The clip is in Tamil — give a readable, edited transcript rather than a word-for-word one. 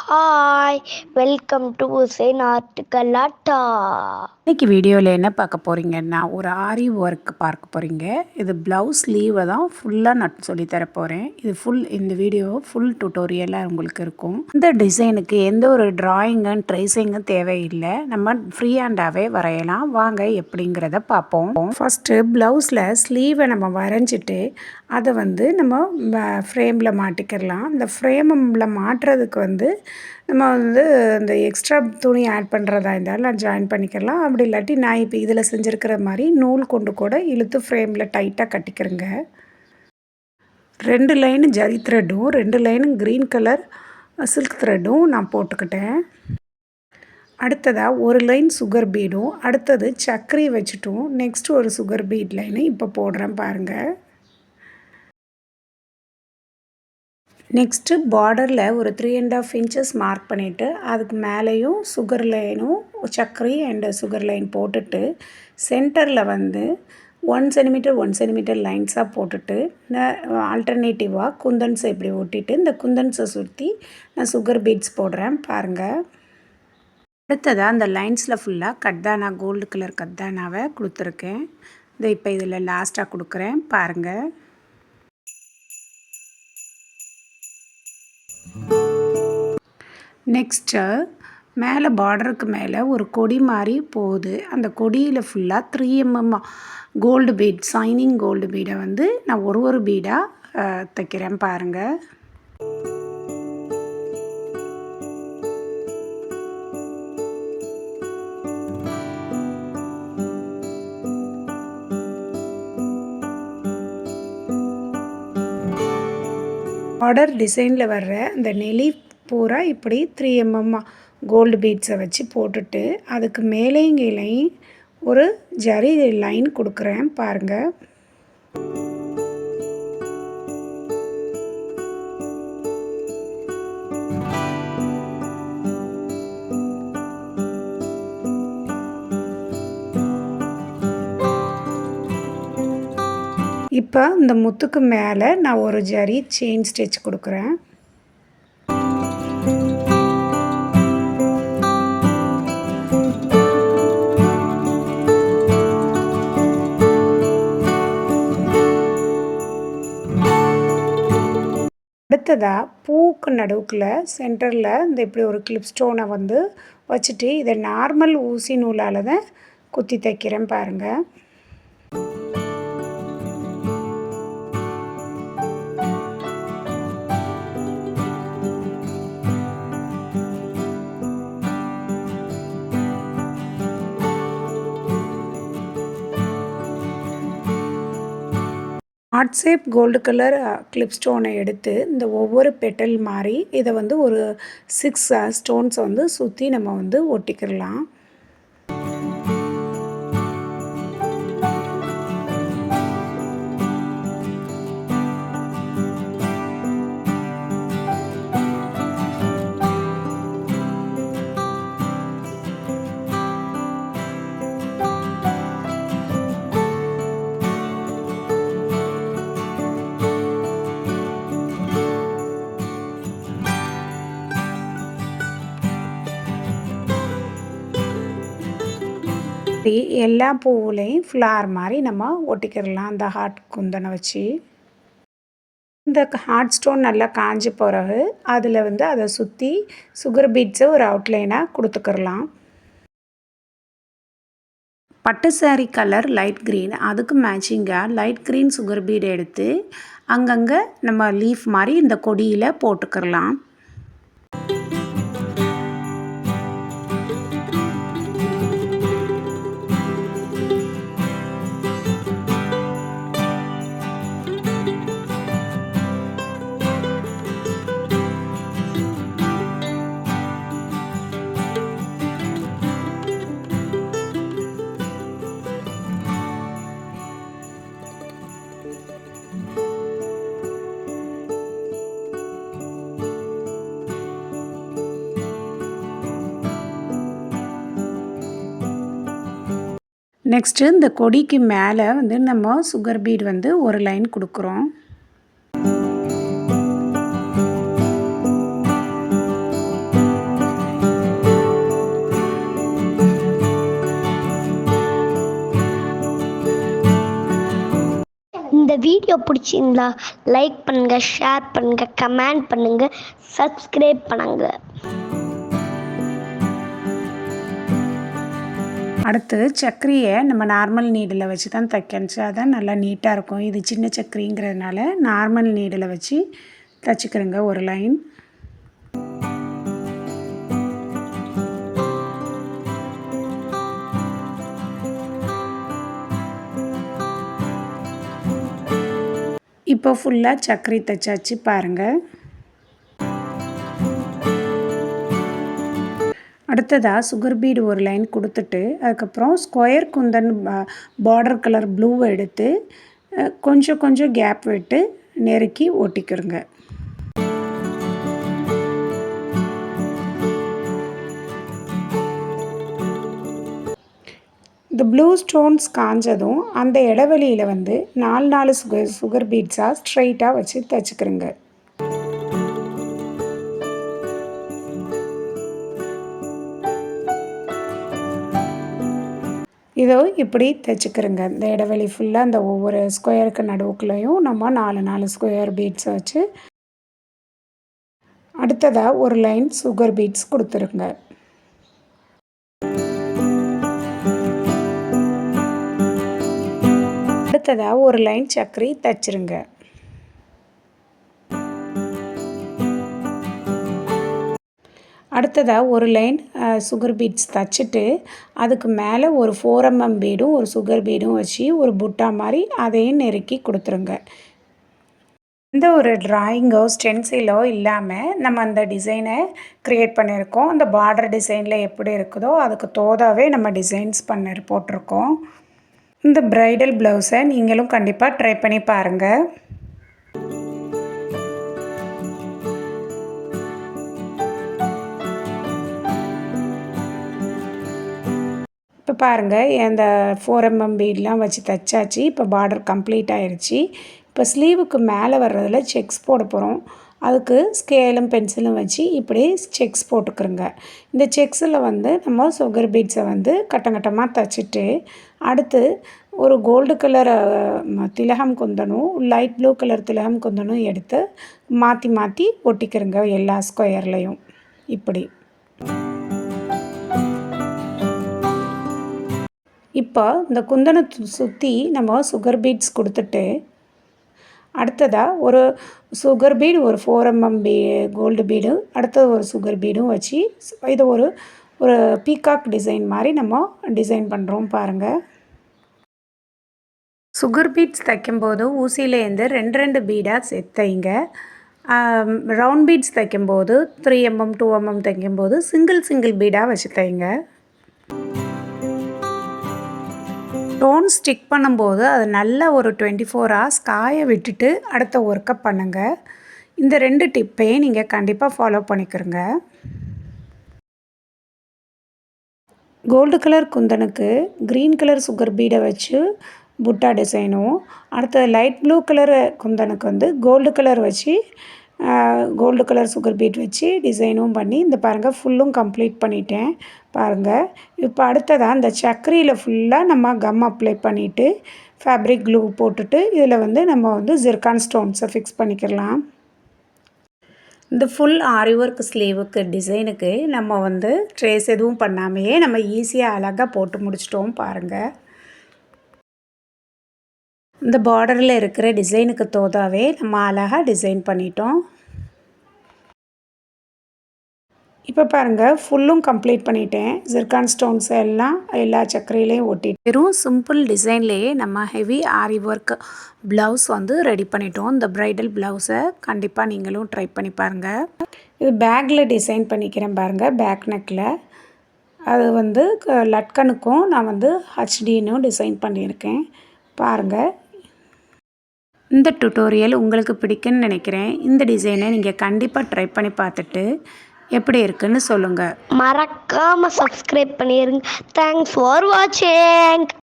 ஹாய், வெல்கம் டு உசேன் ஆர்ட் கலாட்டா. இன்றைக்கி வீடியோவில் என்ன பார்க்க போகிறீங்கன்னா, ஒரு ஆரி ஒர்க் பார்க்க போகிறீங்க. இது ப்ளவுஸ் ஸ்லீவை தான் ஃபுல்லாக நான் சொல்லித்தர போகிறேன். இது இந்த வீடியோ ஃபுல் டுட்டோரியலாக உங்களுக்கு இருக்கும். இந்த டிசைனுக்கு எந்த ஒரு ட்ராயிங்கும் ட்ரேசிங்கும் தேவையில்லை. நம்ம ஃப்ரீ ஹேண்டாகவே வரையலாம். வாங்க எப்படிங்கிறத பார்ப்போம். ஃபஸ்ட்டு ப்ளவுஸில் ஸ்லீவை நம்ம வரைஞ்சிட்டு அதை நம்ம ஃப்ரேமில் மாட்டிக்கிடலாம். இந்த ஃப்ரேமில் மாட்டுறதுக்கு நம்ம இந்த எக்ஸ்ட்ரா துணி ஆட் பண்ணுறதா இருந்தாலும் நான் ஜாயின் பண்ணிக்கலாம். அப்படி இல்லாட்டி நான் இப்போ இதில் செஞ்சுருக்கிற மாதிரி நூல் கொண்டு கூட இழுத்து ஃப்ரேமில் டைட்டாக கட்டிக்கிறேங்க. 2 லைனு ஜரி த்ரெட்டும் 2 லைனும் க்ரீன் கலர் சில்க் த்ரெட்டும் நான் போட்டுக்கிட்டேன். அடுத்ததாக ஒரு லைன் சுகர் பீடும், அடுத்தது சக்கரி வச்சுட்டும் நெக்ஸ்ட் ஒரு சுகர் பீட் லைனு இப்போ போடுறேன் பாருங்கள். நெக்ஸ்ட்டு பார்டரில் ஒரு 3.5 இன்ச்சஸ் மார்க் பண்ணிவிட்டு அதுக்கு மேலேயும் சுகர் லைனும் சர்க்கரை அண்டு சுகர் லைன் போட்டுட்டு சென்டரில் 1 சென்டிமீட்டர் 1 சென்டிமீட்டர் லைன்ஸாக போட்டுட்டு ஆல்டர்னேட்டிவாக குந்தன்ஸை இப்படி ஒட்டிட்டு இந்த குந்தன்ஸை சுற்றி நான் சுகர் பீட்ஸ் போடுறேன் பாருங்கள். அடுத்ததாக அந்த லைன்ஸில் ஃபுல்லாக கட்தானா கோல்டு கலர் கட்தானாவை கொடுத்துருக்கேன். இப்போ இதில் லாஸ்ட்டாக கொடுக்குறேன் பாருங்கள். நெக்ஸ்ட்டு மேலே பார்டருக்கு மேலே ஒரு கொடி மாதிரி போகுது. அந்த கொடியில் ஃபுல்லாக 3mm gold beat signing gold பீடை நான் ஒரு பீடாக தைக்கிறேன் பாருங்கள். பார்டர் டிசைனில் வர்ற அந்த நெளி பூரா இப்படி 3mm கோல்டு பீட்ஸை வச்சு போட்டுட்டு அதுக்கு மேலேயும் கீழேயும் ஒரு ஜரி லைன் கொடுக்குறேன் பாருங்கள். இப்போ இந்த முத்துக்கு மேலே நான் ஒரு ஜரி செயின் ஸ்டிச் கொடுக்குறேன். அடுத்ததாக பூக்கு நடுவுக்குள்ள சென்டரில் இப்படி ஒரு கிளிப் ஸ்டோனை வச்சுட்டு இதை நார்மல் ஊசி நூலால் தான் குத்தி தைக்கிறேன் பாருங்கள். Heart shape gold colour clip ஸ்டோனை எடுத்து இந்த ஒவ்வொரு பெட்டல் மாதிரி இதை ஒரு 6 ஸ்டோன்ஸை சுற்றி நம்ம ஒட்டிக்கிடலாம். எல்லா பூவுலையும் ஃப்ளார் மாதிரி நம்ம ஒட்டிக்கிடலாம் அந்த ஹார்ட் குந்தனை வச்சு. இந்த ஹார்ட் ஸ்டோன் நல்லா காஞ்ச பிறகு அதில் அதை சுற்றி சுகர் பீட்ஸை ஒரு அவுட்லைனாக கொடுத்துக்கிடலாம். பட்டு சாரி கலர் லைட் க்ரீன், அதுக்கு மேட்சிங்காக லைட் க்ரீன் சுகர் பீடை எடுத்து அங்கங்கே நம்ம லீஃப் மாதிரி இந்த கொடியில் போட்டுக்கிடலாம். நெக்ஸ்ட்டு இந்த கொடிக்கு மேலே நம்ம சுகர் பீட் ஒரு லைன் கொடுக்குறோம். வீடியோ பிடிச்சிருந்தா லைக் பண்ணுங்க, ஷேர் பண்ணுங்க, கமெண்ட் பண்ணுங்க, சப்ஸ்கிரைப் பண்ணுங்க. அடுத்து சக்கரியை நம்ம நார்மல் நீடில் வச்சு தான் தைக்கணுச்சு, அதான் நல்லா நீட்டாக இருக்கும். இது சின்ன சக்கரிங்கிறதுனால நார்மல் நீடில் வச்சு தைச்சிக்கிறேங்க ஒரு லைன். இப்போ ஃபுல்லாக சக்கரி தைச்சாச்சு பாருங்கள். அடுத்ததாக சுகர் பீடு ஒரு லைன் கொடுத்துட்டு அதுக்கப்புறம் ஸ்கொயர் குந்தன் பார்டர் கலர் ப்ளூவை எடுத்து கொஞ்சம் கொஞ்சம் கேப் விட்டு நெருக்கி ஒட்டிக்கிறோங்க. இந்த ப்ளூ ஸ்டோன்ஸ் காஞ்சதும் அந்த இடைவெளியில் வந்து 4 சுகர் பீட்ஸாக ஸ்ட்ரைட்டாக வச்சு தைச்சிக்கிறோங்க. இதோ இப்படி தைச்சிக்கிறோங்க. இந்த இடைவெளி ஃபுல்லாக அந்த ஒவ்வொரு ஸ்கொயருக்கு நடுவுக்குள்ளேயும் நம்ம 4 ஸ்கொயர் பீட்ஸை வச்சு அடுத்ததாக ஒரு லைன் சுகர் பீட்ஸ் கொடுத்துருங்க. அடுத்ததாக ஒரு லைன் சக்கரி தைச்சிருங்க. அடுத்ததாக ஒரு லைன் சுகர் பீட்ஸ் தைச்சிட்டு அதுக்கு மேலே ஒரு 4 mm பீடும் ஒரு சுகர் பீடும் வச்சு ஒரு புட்டா மாதிரி அதையும் நெருக்கி கொடுத்துருங்க. எந்த ஒரு டிராயிங்கோ ஸ்டென்சிலோ இல்லாமல் நம்ம அந்த டிசைனை க்ரியேட் பண்ணியிருக்கோம். அந்த பார்டர் டிசைனில் எப்படி இருக்குதோ அதுக்கு தோதாவே நம்ம டிசைன்ஸ் போட்டிருக்கோம். இந்த ப்ரைடல் ப்ளவுஸை நீங்களும் கண்டிப்பாக ட்ரை பண்ணி பாருங்கள். இப்போ பாருங்கள், அந்த 4 mm பீட்லாம் வச்சு தைச்சாச்சு. இப்போ பார்டர் கம்ப்ளீட் ஆயிடுச்சு. இப்போ ஸ்லீவுக்கு மேலே வர்றதில் செக்ஸ் போட போகிறோம். அதுக்கு ஸ்கேலும் பென்சிலும் வச்சு இப்படி செக்ஸ் போட்டுக்கிறோங்க. இந்த செக்ஸில் வந்து நம்ம சுகர் பீட்ஸை வந்து கட்டமாக தைச்சிட்டு அடுத்து ஒரு கோல்டு கலர் திலகம் குந்தனும் லைட் ப்ளூ கலர் திலகம் குந்தனும் எடுத்து மாற்றி மாற்றி ஒட்டிக்கிறோங்க எல்லா ஸ்கொயர்லேயும். இப்படி இப்போ இந்த குந்தனை சுற்றி நம்ம சுகர் பீட்ஸ் கொடுத்துட்டு அடுத்ததாக ஒரு சுகர் பீடு ஒரு 4 mm கோல்டு பீடு அடுத்தது ஒரு சுகர் பீடும் வச்சு இதை ஒரு ஒரு பீகாக் டிசைன் மாதிரி நம்ம டிசைன் பண்ணுறோம் பாருங்கள். சுகர் பீட்ஸ் தைக்கும்போது ஊசியிலேருந்து 2 பீடாக தைங்க. ரவுண்ட் பீட்ஸ் தைக்கும்போது 3 mm 2 mm தைக்கும்போது சிங்கிள் பீடாக வச்சு தைங்க. ஸ்டோன் ஸ்டிக் பண்ணும்போது அது நல்ல ஒரு 24 hours காய விட்டுட்டு அடுத்த ஒர்க்கை பண்ணுங்கள். இந்த 2 டிப்பையும் நீங்கள் கண்டிப்பாக ஃபாலோ பண்ணிக்கிறங்க. கோல்டு கலர் குந்தனுக்கு க்ரீன் கலர் சுகர் பீடை வச்சு புட்டா டிசைனும் அடுத்தது லைட் ப்ளூ கலர் குந்தனுக்கு வந்து கோல்டு கலர் வச்சு கோல்டு கலர் சுகர் பீட் வச்சு டிசைனும் பண்ணி இந்த பாருங்கள் ஃபுல்லும் கம்ப்ளீட் பண்ணிட்டேன் பாருங்கள். இப்போ அடுத்ததாக இந்த சக்கரியில் ஃபுல்லாக நம்ம கம் அப்ளை பண்ணிவிட்டு ஃபேப்ரிக் க்ளூ போட்டுட்டு இதில் வந்து நம்ம வந்து ஜிர்கான் ஸ்டோன்ஸை ஃபிக்ஸ் பண்ணிக்கலாம். இந்த ஃபுல் ஆரி ஒர்க் ஸ்லீவுக்கு டிசைனுக்கு நம்ம வந்து ட்ரேஸ் எதுவும் பண்ணாமையே நம்ம ஈஸியாக அழகாக போட்டு முடிச்சிட்டோம் பாருங்கள். இந்த பார்டரில் இருக்கிற டிசைனுக்கு தோதாவே நம்ம அழகாக டிசைன் பண்ணிட்டோம். இப்போ பாருங்கள் ஃபுல்லும் கம்ப்ளீட் பண்ணிட்டேன். ஜிர்கான் ஸ்டோன்ஸ் எல்லாம் எல்லா சக்கரையிலையும் ஒட்டிட்டு வெறும் சிம்பிள் டிசைன்லேயே நம்ம ஹெவி ஆரி ஒர்க் ப்ளவுஸ் வந்து ரெடி பண்ணிட்டோம். இந்த ப்ரைடல் ப்ளவுஸை கண்டிப்பாக நீங்களும் ட்ரை பண்ணி பாருங்கள். இது பேக்கில் டிசைன் பண்ணிக்கிறேன் பாருங்கள். பேக் நெக்கில் அது வந்து லட்கனுக்கும் நான் வந்து ஹச்டின்னு டிசைன் பண்ணியிருக்கேன் பாருங்கள். இந்த டுட்டோரியல் உங்களுக்கு பிடிக்குன்னு நினைக்கிறேன். இந்த டிசைனை நீங்கள் கண்டிப்பாக ட்ரை பண்ணி பார்த்துட்டு எப்படி இருக்குன்னு சொல்லுங்கள். மறக்காமல் சப்ஸ்கிரைப் பண்ணிடுங்க. தேங்க்ஸ் ஃபார் வாட்சிங்.